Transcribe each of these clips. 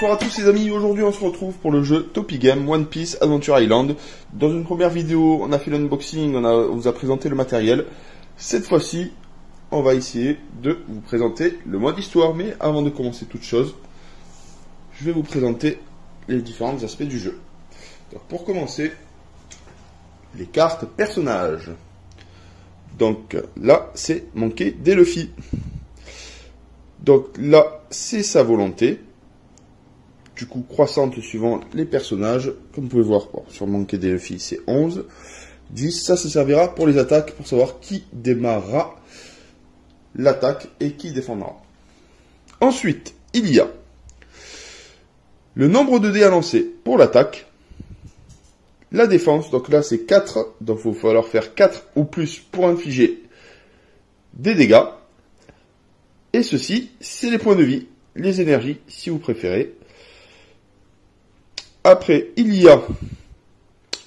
Bonsoir à tous les amis, aujourd'hui on se retrouve pour le jeu Topi Game One Piece Adventure Island. Dans une première vidéo, on a fait l'unboxing, on vous a présenté le matériel. Cette fois-ci, on va essayer de vous présenter le mode histoire. Mais avant de commencer toute chose, je vais vous présenter les différents aspects du jeu. Donc, pour commencer, les cartes personnages. Donc là, c'est manquer des Luffy. Donc là, c'est sa volonté. Du coup, croissante suivant les personnages. Comme vous pouvez voir, bon, sur manquer des Luffy, c'est 11. 10, ça servira pour les attaques, pour savoir qui démarrera l'attaque et qui défendra. Ensuite, il y a le nombre de dés à lancer pour l'attaque. La défense, donc là c'est 4, donc il va falloir faire 4 ou plus pour infliger des dégâts. Et ceci, c'est les points de vie, les énergies, si vous préférez. Après, il y a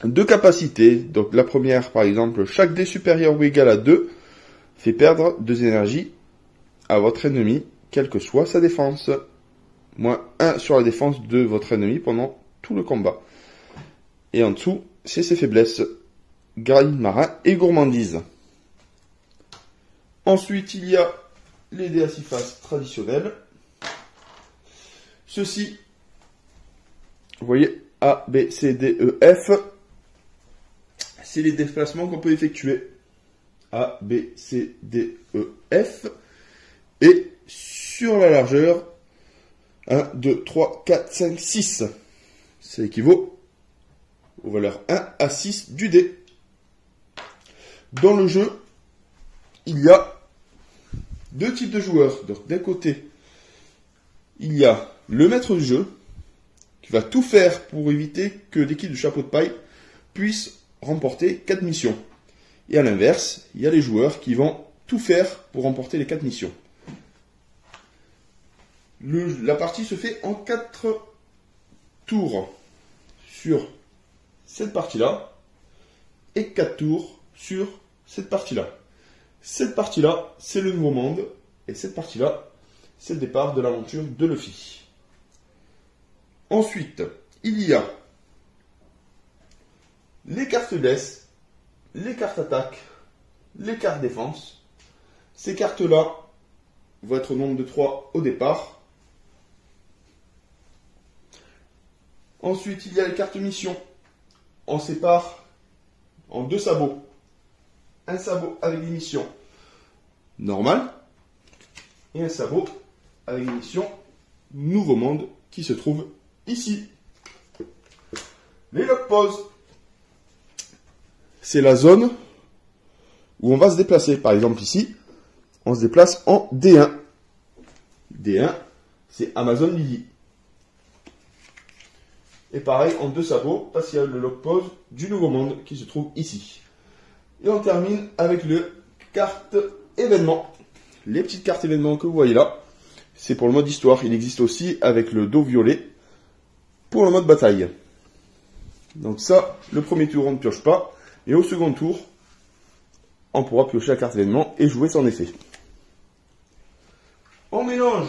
deux capacités. Donc la première, par exemple, chaque dé supérieur ou égal à 2 fait perdre 2 énergies à votre ennemi, quelle que soit sa défense. Moins 1 sur la défense de votre ennemi pendant tout le combat. Et en dessous, c'est ses faiblesses, graille marin et gourmandise. Ensuite, il y a les dés à 6 faces traditionnels. Ceci, vous voyez, A, B, C, D, E, F. C'est les déplacements qu'on peut effectuer. A, B, C, D, E, F. Et sur la largeur, 1, 2, 3, 4, 5, 6. Ça équivaut aux valeurs 1 à 6 du dé. Dans le jeu, il y a deux types de joueurs. Donc d'un côté, il y a le maître du jeu, qui va tout faire pour éviter que l'équipe de chapeau de paille puisse remporter 4 missions. Et à l'inverse, il y a les joueurs qui vont tout faire pour remporter les 4 missions. La partie se fait en 4 tours sur cette partie-là et 4 tours sur cette partie-là. Cette partie-là, c'est le nouveau monde et cette partie-là, c'est le départ de l'aventure de Luffy. Ensuite, il y a les cartes faiblesse, les cartes attaque, les cartes défense. Ces cartes-là vont être au nombre de 3 au départ. Ensuite, il y a les cartes mission. On sépare en 2 sabots. Un sabot avec des missions normales et un sabot avec des missions Nouveau Monde qui se trouve ici. Les lock poses, c'est la zone où on va se déplacer. Par exemple ici, on se déplace en D1. D1, c'est Amazon Lily. Et pareil en 2 sabots, parce qu'il y a le lock pose du Nouveau Monde qui se trouve ici. Et on termine avec le carte événement. Les petites cartes événements que vous voyez là, c'est pour le mode histoire. Il existe aussi avec le dos violet pour le mode bataille. Donc ça, le premier tour, on ne pioche pas. Et au second tour, on pourra piocher la carte événement et jouer son effet. On mélange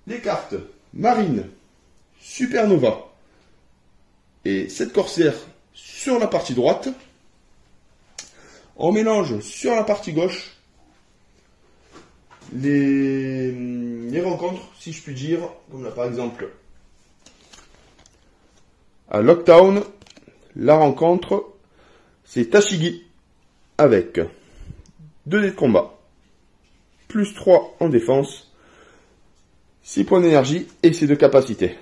les cartes marine, supernova et 7 corsaires sur la partie droite. On mélange sur la partie gauche les rencontres, si je puis dire, comme là par exemple à Lockdown, la rencontre c'est Tashigi avec 2 dés de combat, plus 3 en défense, 6 points d'énergie et ses 2 capacités.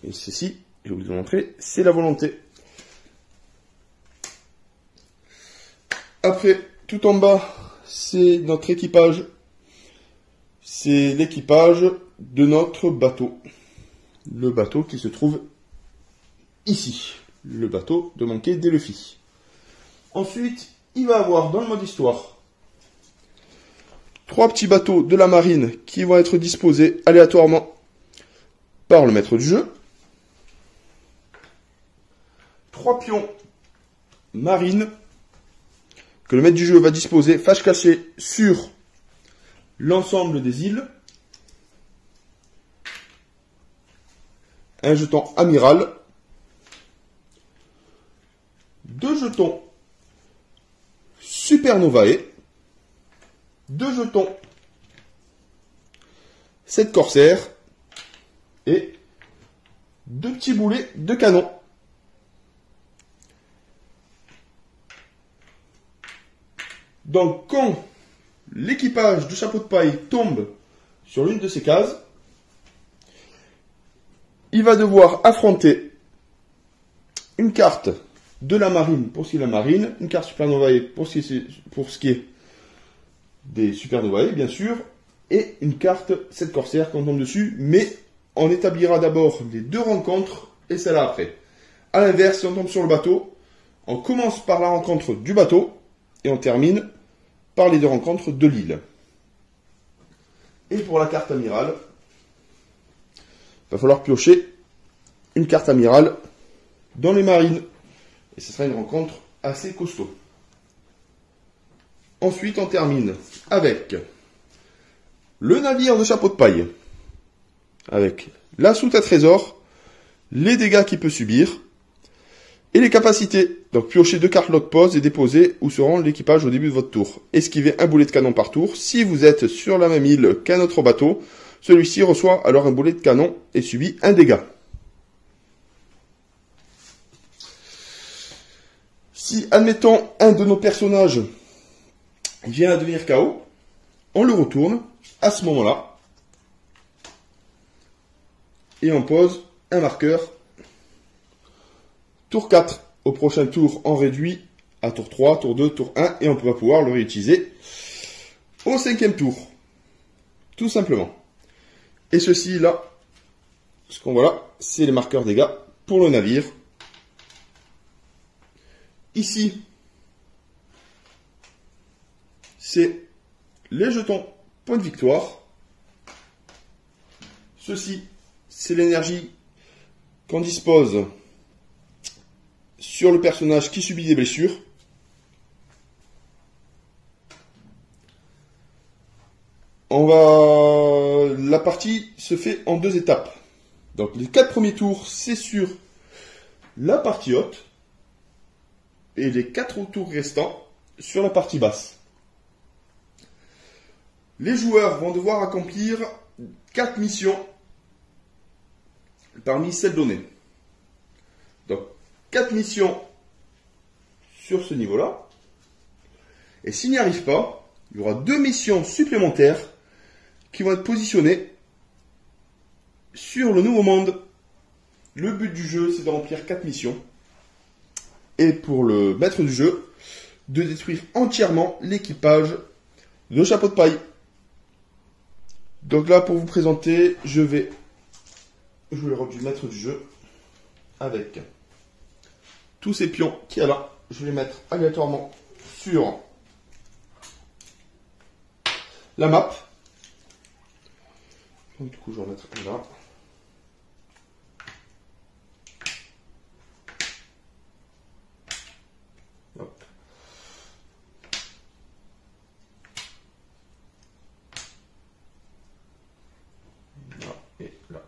Et ceci, je vais vous montrer, c'est la volonté. Après, tout en bas, c'est notre équipage. C'est l'équipage de notre bateau. Le bateau qui se trouve ici. Le bateau de manquer des Luffy. Ensuite, il va avoir dans le mode histoire 3 petits bateaux de la marine qui vont être disposés aléatoirement par le maître du jeu. 3 pions marines que le maître du jeu va disposer face cachée sur l'ensemble des îles, un jeton amiral, 2 jetons Supernovae, 2 jetons 7 corsaires et 2 petits boulets de canon. Donc quand l'équipage de chapeau de paille tombe sur l'une de ces cases, il va devoir affronter une carte de la marine pour ce qui est de la marine, une carte Supernovae pour ce qui est des Supernovae, bien sûr, et une carte 7 corsaires quand on tombe dessus, mais on établira d'abord les 2 rencontres et celle-là après. A l'inverse, si on tombe sur le bateau, on commence par la rencontre du bateau et on termine par les 2 rencontres de l'île. Et pour la carte amirale, il va falloir piocher une carte amirale dans les marines. Et ce sera une rencontre assez costaud. Ensuite, on termine avec le navire de chapeau de paille. Avec la soute à trésor, les dégâts qu'il peut subir et les capacités. Donc, piocher 2 cartes log pose et déposer où seront l'équipage au début de votre tour. Esquivez un boulet de canon par tour. Si vous êtes sur la même île qu'un autre bateau, celui-ci reçoit alors un boulet de canon et subit un dégât. Si, admettons, un de nos personnages vient à devenir KO, on le retourne à ce moment-là et on pose un marqueur tour 4. Au prochain tour, on réduit à tour 3, tour 2, tour 1 et on va pouvoir le réutiliser au 5e tour. Tout simplement. Et ceci là, ce qu'on voit là, c'est les marqueurs dégâts pour le navire. Ici, c'est les jetons point de victoire. Ceci, c'est l'énergie qu'on dispose sur le personnage qui subit des blessures. La partie se fait en 2 étapes. Donc les 4 premiers tours, c'est sur la partie haute. Et les 4 tours restants sur la partie basse. Les joueurs vont devoir accomplir 4 missions parmi celles données. Donc, 4 missions sur ce niveau-là. Et s'ils n'y arrivent pas, il y aura 2 missions supplémentaires qui vont être positionnées sur le nouveau monde. Le but du jeu, c'est de remplir 4 missions. Et pour le maître du jeu, de détruire entièrement l'équipage de chapeau de paille. Donc là, pour vous présenter, je vais jouer le rôle du maître du jeu avec tous ces pions qu'il y a là. Je vais les mettre aléatoirement sur la map. Donc, du coup, je vais en mettre un là. Hop. Là et là.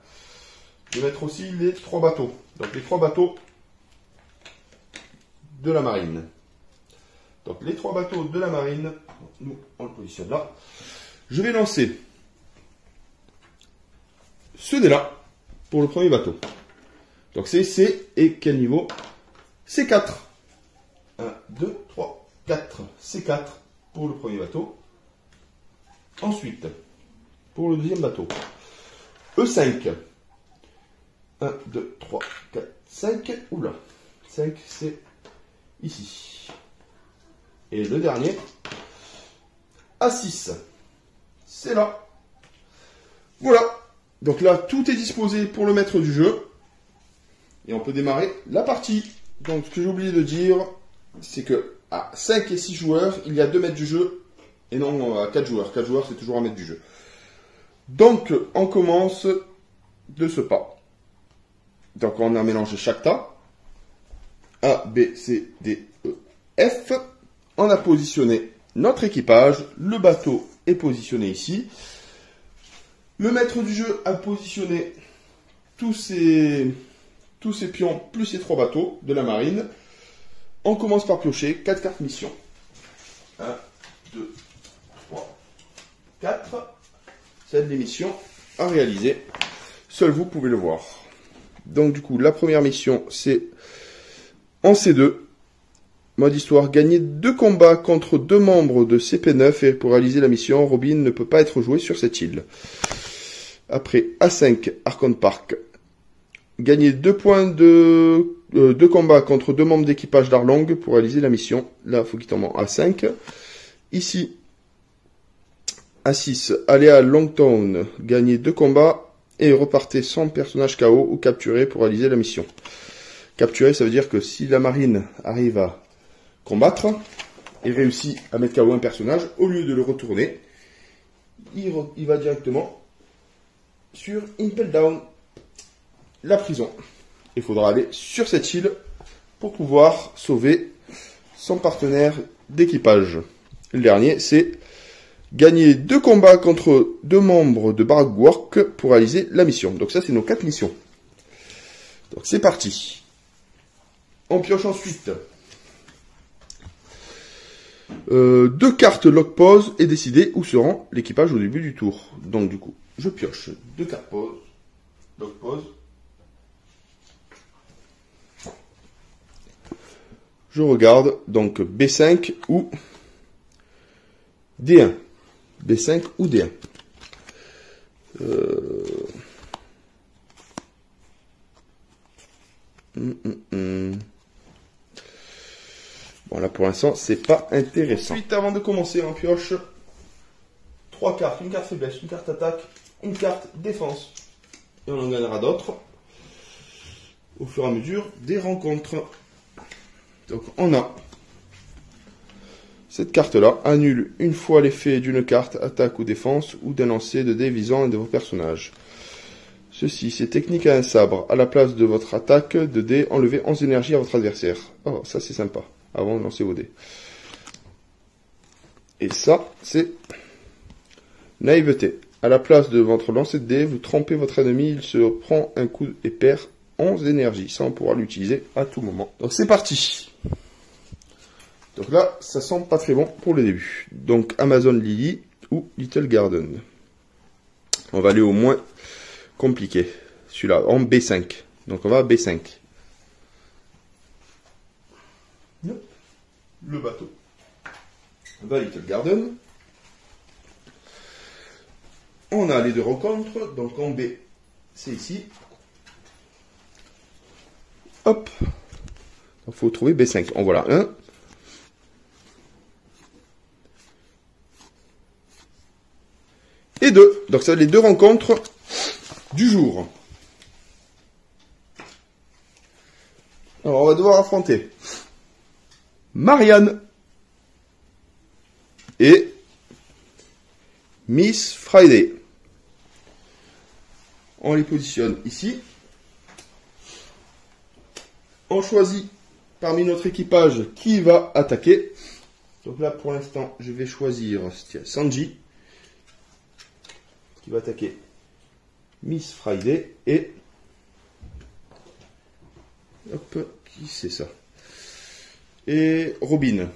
Je vais mettre aussi les 3 bateaux. Donc les 3 bateaux de la marine. Donc les 3 bateaux de la marine, nous on le positionne là. Je vais lancer ce dé là pour le premier bateau. Donc c'est C et quel niveau? C4. 1, 2, 3, 4. C4 pour le premier bateau. Ensuite, pour le deuxième bateau, E5. 1, 2, 3, 4, 5. Oula. 5, c'est ici. Et le dernier, A6. C'est là. Voilà. Donc là, tout est disposé pour le maître du jeu. Et on peut démarrer la partie. Donc ce que j'ai oublié de dire, c'est que à 5 et 6 joueurs, il y a 2 maîtres du jeu. Et non à 4 joueurs. 4 joueurs, c'est toujours un maître du jeu. Donc, on commence de ce pas. Donc, on a mélangé chaque tas. A, B, C, D, E, F. On a positionné notre équipage. Le bateau est positionné ici. Le maître du jeu a positionné tous ces pions plus ces 3 bateaux de la marine. On commence par piocher 4 cartes mission. 1, 2, 3, 4. C'est des missions à réaliser. Seul vous pouvez le voir. Donc du coup, la première mission, c'est en C2. Mode histoire, gagner 2 combats contre 2 membres de CP9 et pour réaliser la mission, Robin ne peut pas être joué sur cette île. Après, A5, Archon Park. Gagner 2 points de combat contre 2 membres d'équipage d'Arlong pour réaliser la mission. Là, il faut qu'il tombe en A5. Ici, A6, aller à Longtown. Gagner 2 combats et repartez sans personnage KO ou capturé pour réaliser la mission. Capturer, ça veut dire que si la marine arrive à combattre et réussit à mettre KO un personnage, au lieu de le retourner, il va directement sur Impel Down, la prison. Il faudra aller sur cette île pour pouvoir sauver son partenaire d'équipage. Le dernier, c'est gagner 2 combats contre 2 membres de Baragwork pour réaliser la mission. Donc ça, c'est nos 4 missions. Donc c'est parti. On pioche ensuite 2 cartes lock pause et décider où sera l'équipage au début du tour. Donc du coup, je pioche 2 cartes pause, lock pause. Je regarde donc B5 ou D1. B5 ou D1. Bon, là pour l'instant, c'est pas intéressant. Ensuite, avant de commencer, on pioche 3 cartes. Une carte faiblesse, une carte attaque, une carte défense. Et on en gagnera d'autres au fur et à mesure des rencontres. Donc on a cette carte-là, annule une fois l'effet d'une carte, attaque ou défense, ou d'un lancer de dés visant un de vos personnages. Ceci, c'est technique à un sabre. À la place de votre attaque de dés, enlevez 11 énergie à votre adversaire. Oh, ça c'est sympa, avant de lancer vos dés. Et ça, c'est naïveté. À la place de votre lancer de dés, vous trompez votre ennemi, il se prend un coup et perd 11 énergie. Ça, on pourra l'utiliser à tout moment. Donc c'est parti. Donc là, ça sent pas très bon pour le début. Donc Amazon Lily ou Little Garden. On va aller au moins compliqué. Celui-là, en B5. Donc on va à B5. Le bateau. On va à Little Garden. On a les 2 rencontres. Donc en B, c'est ici. Hop. Il faut trouver B5. En voilà un. Et 2. Donc ça, les 2 rencontres du jour. Alors on va devoir affronter Marianne et Miss Friday. On les positionne ici. On choisit parmi notre équipage qui va attaquer. Donc là pour l'instant je vais choisir Sanji qui va attaquer Miss Friday et hop, qui c'est ça? Et Robin.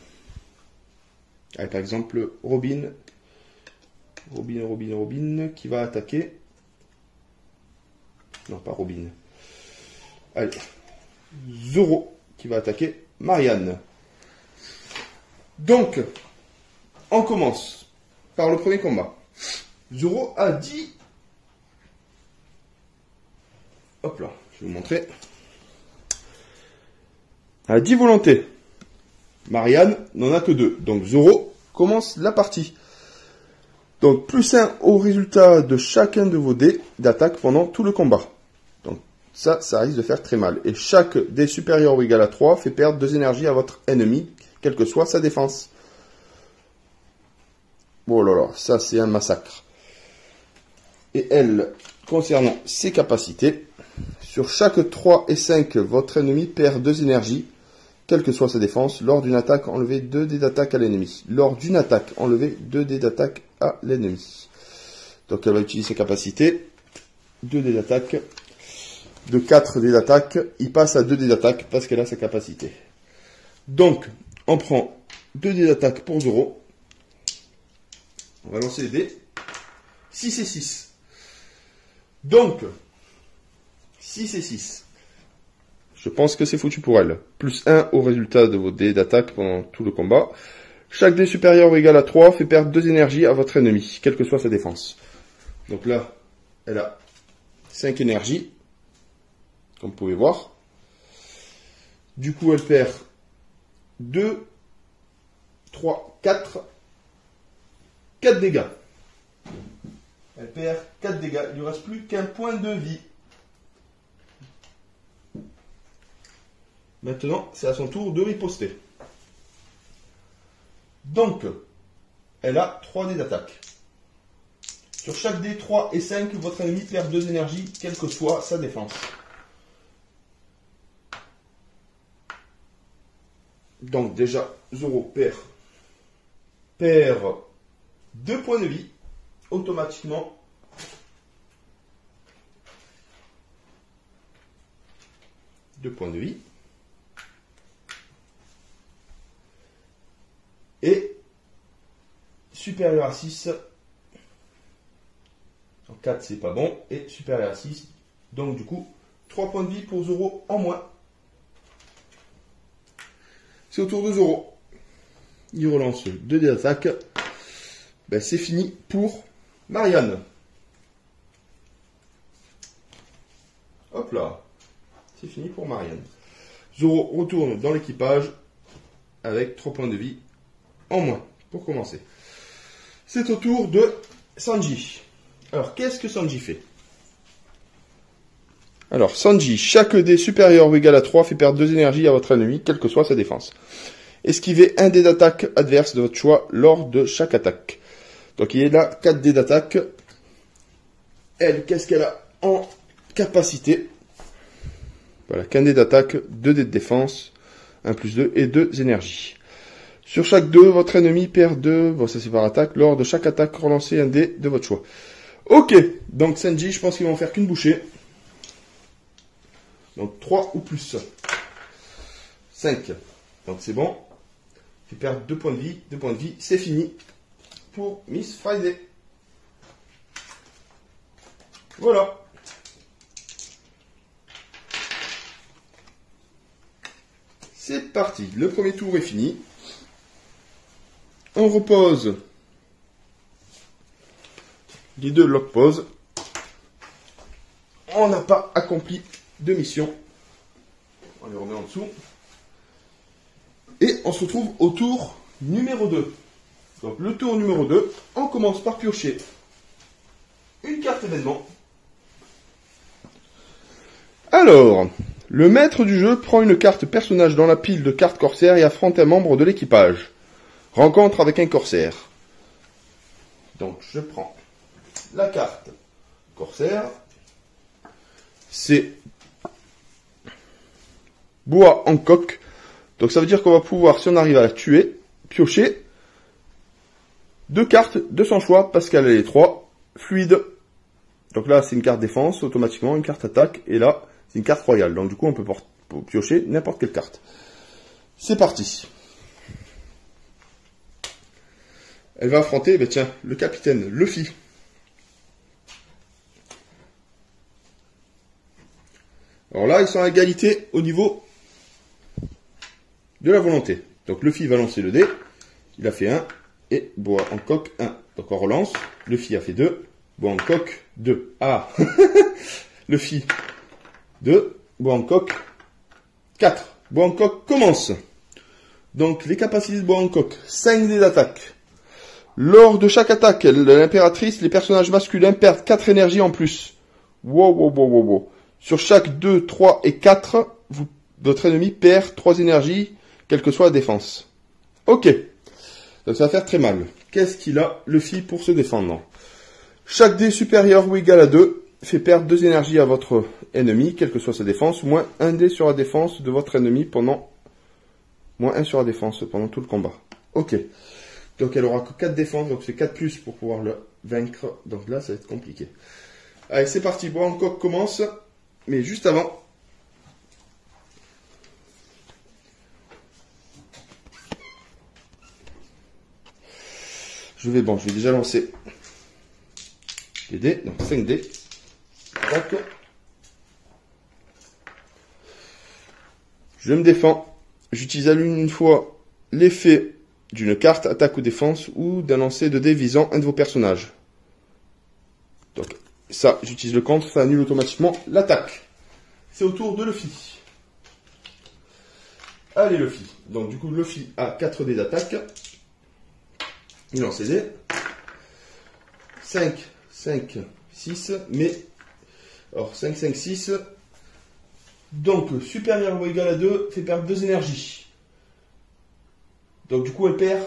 Allez, par exemple Robin qui va attaquer. Non, pas Robin. Allez, Zoro qui va attaquer Marianne. Donc, on commence par le premier combat. Zoro a 10. Hop là, je vais vous montrer. A 10 volontés. Marianne n'en a que 2. Donc Zoro commence la partie. Donc plus 1 au résultat de chacun de vos dés d'attaque pendant tout le combat. Donc ça risque de faire très mal. Et chaque dé supérieur ou égal à 3 fait perdre 2 énergies à votre ennemi, quelle que soit sa défense. Oh là là, ça c'est un massacre. Et elle, concernant ses capacités, sur chaque 3 et 5, votre ennemi perd 2 énergies, quelle que soit sa défense. Lors d'une attaque, enlevez 2 dés d'attaque à l'ennemi. Lors d'une attaque, enlevez 2 dés d'attaque à l'ennemi. Donc elle va utiliser ses capacités. 2 dés d'attaque. De 4 dés d'attaque, il passe à 2 dés d'attaque parce qu'elle a sa capacité. Donc, on prend 2 dés d'attaque pour Zoro. On va lancer les dés. 6 et 6. Donc, 6 et 6. Je pense que c'est foutu pour elle. Plus 1 au résultat de vos dés d'attaque pendant tout le combat. Chaque dé supérieur ou égal à 3 fait perdre 2 énergies à votre ennemi, quelle que soit sa défense. Donc là, elle a 5 énergies, comme vous pouvez voir. Du coup, elle perd 2, 3, 4 dégâts. Elle perd 4 dégâts. Il ne lui reste plus qu'un point de vie. Maintenant, c'est à son tour de riposter. Donc, elle a 3 dés d'attaque. Sur chaque dé 3 et 5, votre ennemi perd 2 énergies, quelle que soit sa défense. Donc déjà, Zoro perd 2 points de vie, automatiquement. Points de vie. Et supérieur à 6. En 4, c'est pas bon. Et supérieur à 6. Donc du coup, 3 points de vie pour Zoro en moins. C'est au tour de Zoro. Il relance 2 dés d'attaque. Ben, c'est fini pour Marianne. Hop là. C'est fini pour Marianne. Zoro retourne dans l'équipage avec 3 points de vie en moins, pour commencer. C'est au tour de Sanji. Alors, qu'est-ce que Sanji fait? Alors, Sanji, chaque dé supérieur ou égal à 3 fait perdre 2 énergies à votre ennemi, quelle que soit sa défense. Esquivez un dé d'attaque adverse de votre choix lors de chaque attaque. Donc, il y a 4 dés d'attaque. Elle, qu'est-ce qu'elle a en capacité? Voilà, qu'un dé d'attaque, 2 dés de défense, 1 plus 2 et 2 énergies. Sur chaque 2, votre ennemi perd 2, bon ça c'est par attaque, lors de chaque attaque, relancez un dé de votre choix. Ok, donc Sanji, je pense qu'ils vont faire qu'une bouchée. Donc 3 ou plus. 5. Donc c'est bon. Il perd 2 points de vie, 2 points de vie, c'est fini pour Miss Friday. Voilà. C'est parti, le premier tour est fini. On repose les 2 lock pause. On n'a pas accompli de mission. On les remet en dessous. Et on se retrouve au tour numéro 2. Donc le tour numéro 2, on commence par piocher une carte événement. Alors, le maître du jeu prend une carte personnage dans la pile de cartes corsaires et affronte un membre de l'équipage. Rencontre avec un corsaire. Donc je prends la carte corsaire. C'est bois en coque. Donc ça veut dire qu'on va pouvoir, si on arrive à la tuer, piocher 2 cartes de son choix parce qu'elle a les 3 fluides. Donc là c'est une carte défense automatiquement, une carte attaque et là c'est une carte royale. Donc du coup on peut piocher n'importe quelle carte. C'est parti. Elle va affronter, ben tiens, le capitaine Luffy. Alors là, ils sont à égalité au niveau de la volonté. Donc Luffy va lancer le dé. Il a fait 1 et bois en coque 1. Donc on relance. Luffy a fait 2. Bois en coque 2. Ah Luffy 2. Bois en coque 4. Bois en coque commence. Donc les capacités de bois en coque. 5 dés d'attaque. Lors de chaque attaque, l'impératrice, les personnages masculins perdent 4 énergies en plus. Wow. Sur chaque 2, 3 et 4, votre ennemi perd 3 énergies, quelle que soit la défense. Ok. Donc ça va faire très mal. Qu'est-ce qu'il a, Luffy, pour se défendre? Chaque dé supérieur ou égal à 2 fait perdre 2 énergies à votre ennemi, quelle que soit sa défense, moins 1 dé sur la défense de votre ennemi pendant moins 1 sur la défense pendant tout le combat. Ok. Donc elle aura que 4 défenses, donc c'est 4 plus pour pouvoir le vaincre. Donc là, ça va être compliqué. Allez, c'est parti. Bois en coque commence. Mais juste avant... je vais déjà lancer les dés, donc 5 dés. Tac. Je me défends. J'utilise à l'une fois l'effet d'une carte, attaque ou défense, ou d'un lancer de dés visant un de vos personnages. Donc ça, j'utilise le contre, ça annule automatiquement l'attaque. C'est au tour de Luffy. Allez Luffy. Donc du coup, Luffy a 4 dés d'attaque. Il lance les dés. 5, 5, 6, mais... alors 5, 5, 6... donc supérieur ou égal à 2 fait perdre 2 énergies. Donc du coup elle perd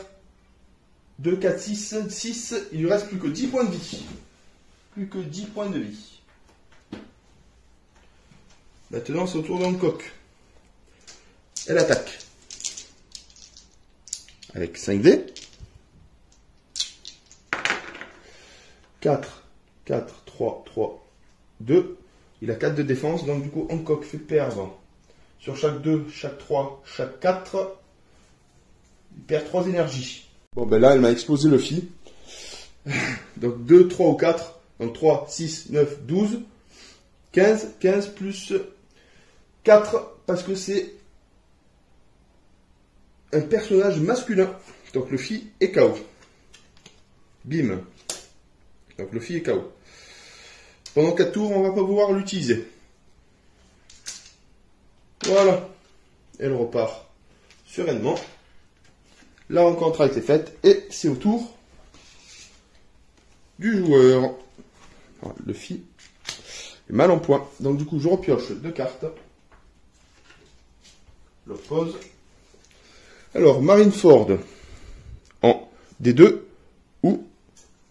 2, 4, 6, 6, il lui reste plus que 10 points de vie. Plus que 10 points de vie. Maintenant c'est au tour d'Hancock. Elle attaque. Avec 5 dés. 4, 4, 3, 3, 2. Il a 4 de défense, donc du coup Hancock fait perdre sur chaque 2, chaque 3, chaque 4. Il perd 3 énergies. Bon ben là elle m'a explosé Luffy. Donc 2, 3 ou 4. Donc 3, 6, 9, 12. 15, 15 plus 4 parce que c'est un personnage masculin. Donc Luffy est KO. Bim. Donc Luffy est KO. Pendant 4 tours, on va pas pouvoir l'utiliser. Voilà. Elle repart sereinement. La rencontre a été faite et c'est au tour du joueur. Voilà, Luffy est mal en point. Donc du coup, je repioche 2 cartes. Je le pose. Alors, Marineford en D2 ou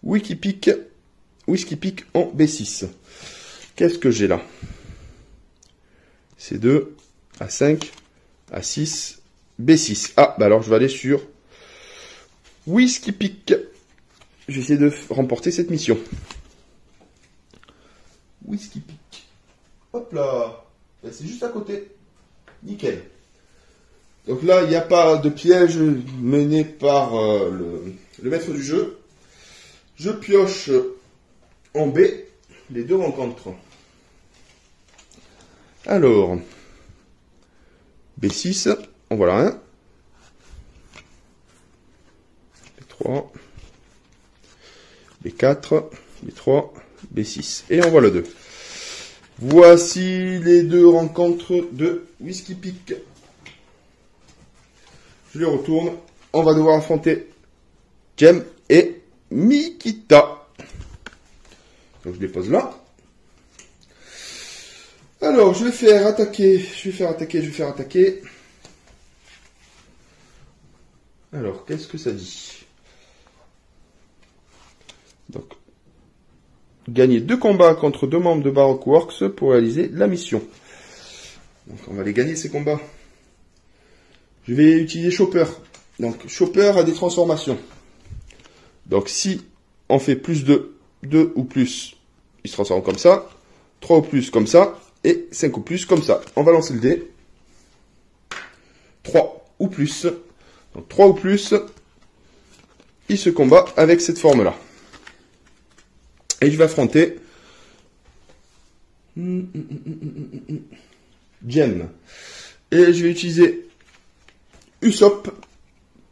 Whisky Peak en B6. Qu'est-ce que j'ai là? C2, A5, A6, B6. Ah, bah alors je vais aller sur Whisky Peak. Je vais essayer de remporter cette mission. Whisky Peak. Hop là. C'est juste à côté. Nickel. Donc là, il n'y a pas de piège mené par le maître du jeu. Je pioche en B les 2 rencontres. Alors, B6, en voilà un. B3, B4, B3, B6. Et en voilà 2. Voici les 2 rencontres de Whisky Peak. Je les retourne. On va devoir affronter Jem et Mikita. Donc je les pose là. Alors je vais faire attaquer. Alors qu'est-ce que ça dit? Donc gagner 2 combats contre 2 membres de Baroque Works pour réaliser la mission. Donc on va les gagner ces combats. Je vais utiliser Chopper. Donc Chopper a des transformations. Donc si on fait plus de 2 ou plus, il se transforme comme ça. 3 ou plus comme ça. Et 5 ou plus comme ça. On va lancer le dé. 3 ou plus. Donc 3 ou plus, il se combat avec cette forme-là. Et je vais affronter Jem. Et je vais utiliser Usopp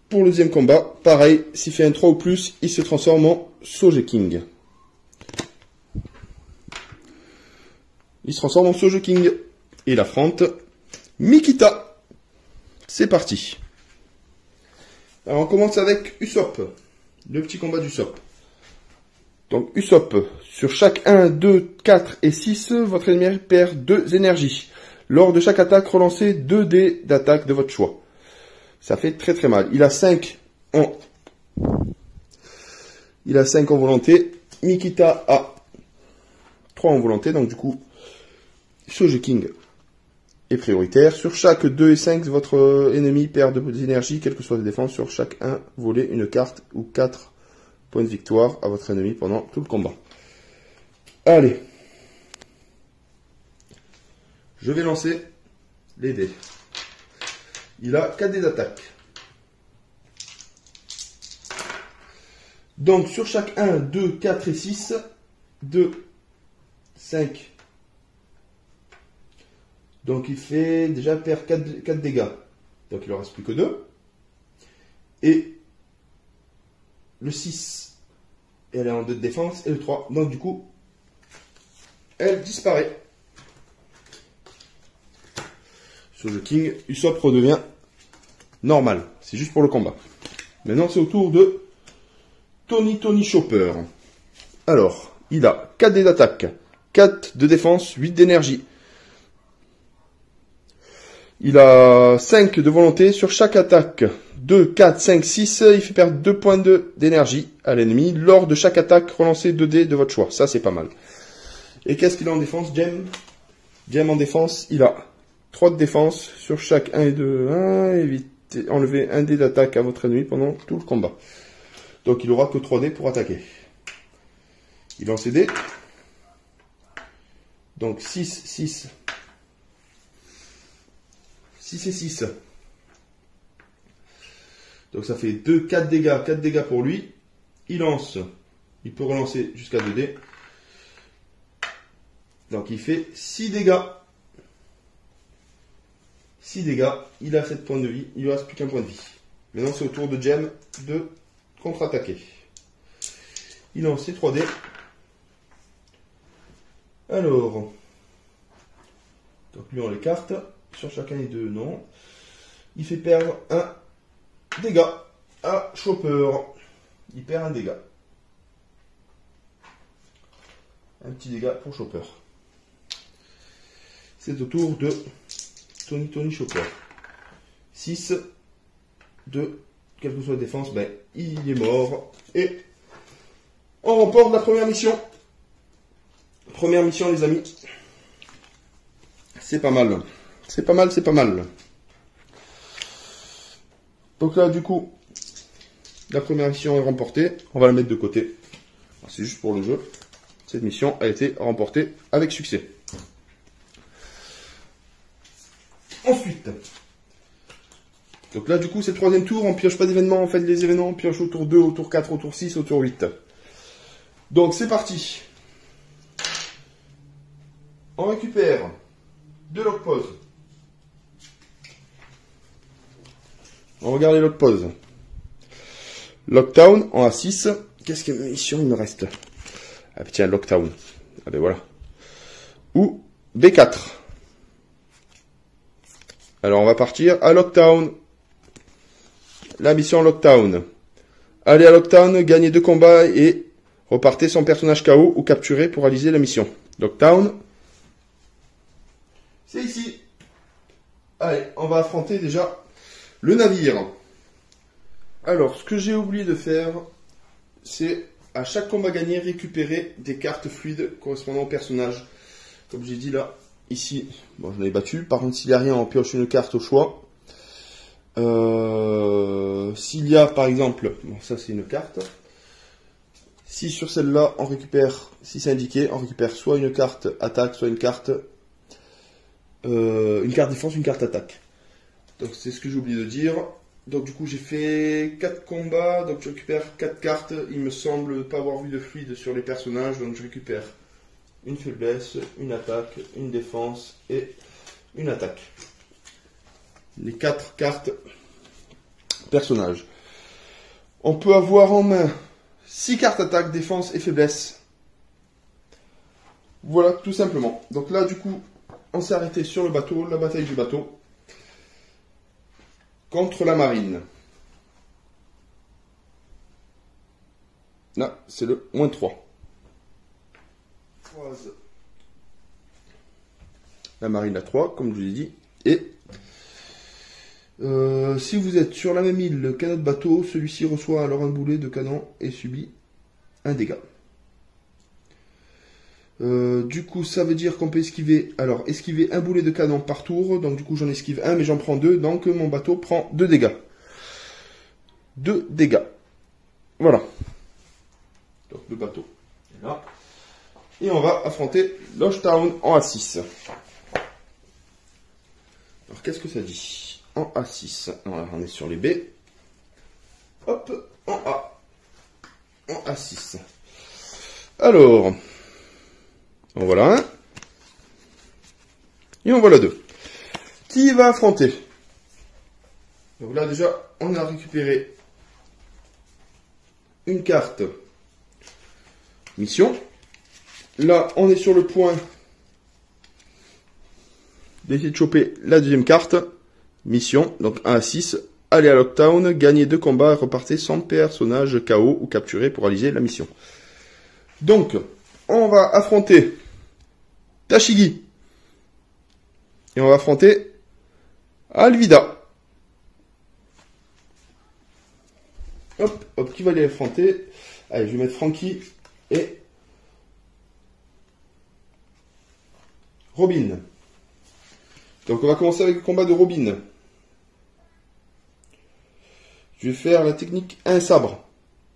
pour le deuxième combat. Pareil, s'il fait un 3 ou plus, il se transforme en Sogeking. Il se transforme en Sogeking. Et il affronte Mikita. C'est parti. Alors on commence avec Usopp. Le petit combat d'Usopp. Donc Usopp, sur chaque 1, 2, 4 et 6, votre ennemi perd 2 énergies. Lors de chaque attaque, relancez 2 dés d'attaque de votre choix. Ça fait très très mal. Il a 5 en volonté. Mikita a 3 en volonté. Donc du coup, Sogeking est prioritaire. Sur chaque 2 et 5, votre ennemi perd de l'énergie, quelle que soit la défense. Sur chaque 1, volez une carte ou 4 points de victoire à votre ennemi pendant tout le combat. Allez. Je vais lancer les dés. Il a 4 dés d'attaque. Donc sur chaque 1, 2, 4 et 6, 2, 5. Donc il fait déjà perdre 4 dégâts. Donc il ne reste plus que 2. Et le 6, elle est en 2 de défense. Et le 3, donc du coup, elle disparaît. Sur le King, Usopp redevient normal. C'est juste pour le combat. Maintenant c'est au tour de Tony Chopper. Alors, il a 4 dés d'attaque, 4 de défense, 8 d'énergie. Il a 5 de volonté. Sur chaque attaque, 2, 4, 5, 6, il fait perdre 2 points d'énergie à l'ennemi. Lors de chaque attaque, relancez 2 dés de votre choix. Ça, c'est pas mal. Et qu'est-ce qu'il a en défense, Jem? Jem en défense, il a 3 de défense. Sur chaque 1 et 2, 1, évitez, enlevez 1 dé d'attaque à votre ennemi pendant tout le combat. Donc il aura que 3 dés pour attaquer. Il lance ses dés. Donc 6, 6. 6 et 6. Donc ça fait 2, 4 dégâts. 4 dégâts pour lui. Il lance. Il peut relancer jusqu'à 2 dés. Donc il fait 6 dégâts. 6 dégâts. Il a 7 points de vie. Il ne lui reste plus qu'un point de vie. Maintenant c'est au tour de Jem de contre-attaquer. Il lance ses 3 dés. Alors. Donc lui on les carte. Sur chacun des deux, non. Il fait perdre un dégât à Chopper. Il perd un dégât. Un petit dégât pour Chopper. C'est au tour de Tony Chopper. 6, 2, quelle que soit la défense, ben, il est mort. Et on remporte la première mission. Première mission, les amis. C'est pas mal. C'est pas mal, c'est pas mal. Donc là, du coup, la première mission est remportée. On va la mettre de côté. C'est juste pour le jeu. Cette mission a été remportée avec succès. Ensuite, donc là, du coup, c'est le troisième tour. On pioche pas d'événements. On fait les événements. On pioche au tour 2, au tour 4, au tour 6, au tour 8. Donc, c'est parti. On récupère 2 lock pause. On regarde les lock pause. Lockdown en A6. Qu'est-ce que mission il me reste? Ah tiens, Lockdown. Ah ben voilà. Ou B4. Alors on va partir à Lockdown. La mission Lockdown. Allez à Lockdown, gagnez 2 combats et repartez sans personnage KO ou capturé pour réaliser la mission. Lockdown. C'est ici. Allez, on va affronter déjà le navire. Alors, ce que j'ai oublié de faire, c'est à chaque combat gagné, récupérer des cartes fluides correspondant au personnage. Comme j'ai dit là, ici, bon, je l'ai battu. Par contre, s'il n'y a rien, on pioche une carte au choix. S'il y a, par exemple, bon, ça c'est une carte. Si sur celle-là, on récupère, si c'est indiqué, on récupère soit une carte attaque, soit une carte défense, une carte attaque. Donc c'est ce que j'ai oublié de dire. Donc du coup j'ai fait 4 combats, donc je récupère 4 cartes. Il me semble pas avoir vu de fluide sur les personnages, donc je récupère une faiblesse, une attaque, une défense et une attaque. Les 4 cartes personnages. On peut avoir en main 6 cartes attaque, défense et faiblesse. Voilà, tout simplement. Donc là du coup on s'est arrêté sur le bateau, la bataille du bateau. Contre la marine. Là, c'est le -3. La marine à 3, comme je vous ai dit. Et si vous êtes sur la même île, le canot de bateau, celui-ci reçoit alors un boulet de canon et subit un dégât. Du coup, ça veut dire qu'on peut esquiver. Alors, esquiver un boulet de canon par tour. Donc, du coup, j'en esquive un, mais j'en prends deux. Donc, mon bateau prend 2 dégâts. 2 dégâts. Voilà. Donc, le bateau est là. Et on va affronter Lodgetown en A6. Alors, qu'est-ce que ça dit? En A6. Voilà, on est sur les B. Hop, en A. En A6. Alors... en voilà un. Et en voilà 2. Qui va affronter? Donc là déjà, on a récupéré une carte mission. Là, on est sur le point d'essayer de choper la deuxième carte mission. Donc 1 à 6. Allez à Lodgetown, gagnez 2 combats et repartez sans personnage KO ou capturé pour réaliser la mission. Donc, on va affronter Tashigi. Et on va affronter Alvida. Hop, hop, qui va les affronter? Allez, je vais mettre Frankie et Robin. Donc on va commencer avec le combat de Robin. Je vais faire la technique 1 sabre.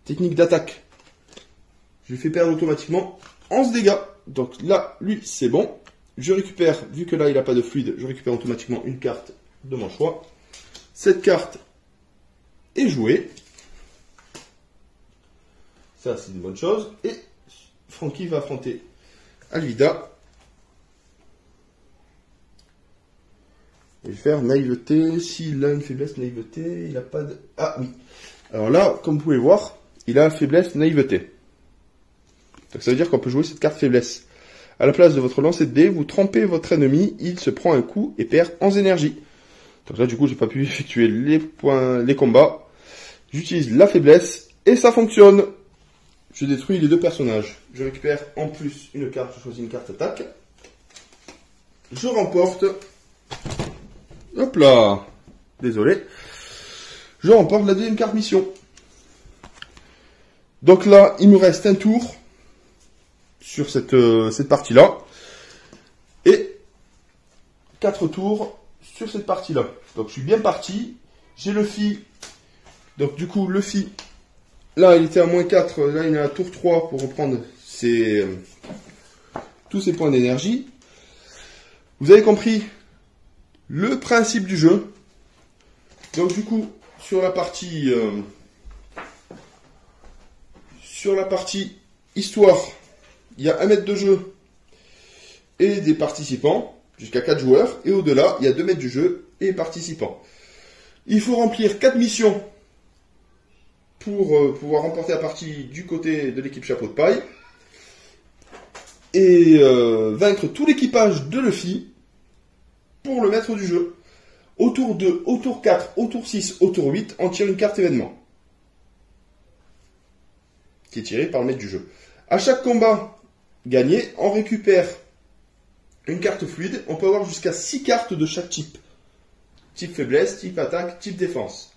Technique d'attaque. Je lui fais perdre automatiquement 11 dégâts. Donc là, lui, c'est bon. Je récupère, vu que là, il n'a pas de fluide, je récupère automatiquement une carte de mon choix. Cette carte est jouée. Ça, c'est une bonne chose. Et Frankie va affronter Alvida. Je vais faire naïveté. S'il a une faiblesse, naïveté, il n'a pas de... ah oui. Alors là, comme vous pouvez voir, il a faiblesse, naïveté. Donc ça veut dire qu'on peut jouer cette carte faiblesse. À la place de votre lancer de dés, vous trompez votre ennemi, il se prend un coup et perd 11 énergie. Donc là, du coup, j'ai pas pu effectuer les combats. J'utilise la faiblesse et ça fonctionne. Je détruis les 2 personnages. Je récupère en plus une carte, je choisis une carte attaque. Je remporte... hop là, désolé. Je remporte la deuxième carte mission. Donc là, il me reste un tour sur cette partie-là. Et 4 tours sur cette partie-là. Donc je suis bien parti. J'ai le Luffy. Donc du coup, le Luffy, là, il était à -4. Là, il est à tour 3 pour reprendre tous ses points d'énergie. Vous avez compris le principe du jeu. Donc du coup, sur la partie histoire, il y a 1 mètre de jeu et des participants, jusqu'à 4 joueurs. Et au-delà, il y a 2 mètres du jeu et participants. Il faut remplir 4 missions pour pouvoir remporter la partie du côté de l'équipe Chapeau de Paille. Et vaincre tout l'équipage de Luffy pour le maître du jeu. Au tour 2, au tour 4, au tour 6, au tour 8, on tire une carte événement. Qui est tirée par le maître du jeu. À chaque combat gagné, on récupère une carte fluide. On peut avoir jusqu'à 6 cartes de chaque type. Type faiblesse, type attaque, type défense.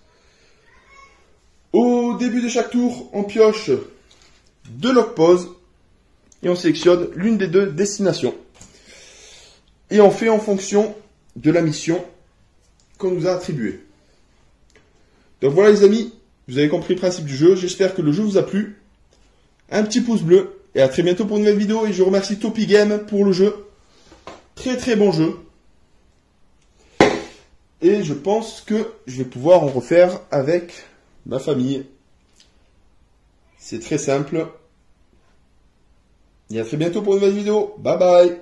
Au début de chaque tour, on pioche 2 log pause. Et on sélectionne l'une des 2 destinations. Et on fait en fonction de la mission qu'on nous a attribuée. Donc voilà les amis, vous avez compris le principe du jeu. J'espère que le jeu vous a plu. Un petit pouce bleu. Et à très bientôt pour une nouvelle vidéo. Et je remercie Topigame pour le jeu. Très très bon jeu. Et je pense que je vais pouvoir en refaire avec ma famille. C'est très simple. Et à très bientôt pour une nouvelle vidéo. Bye bye.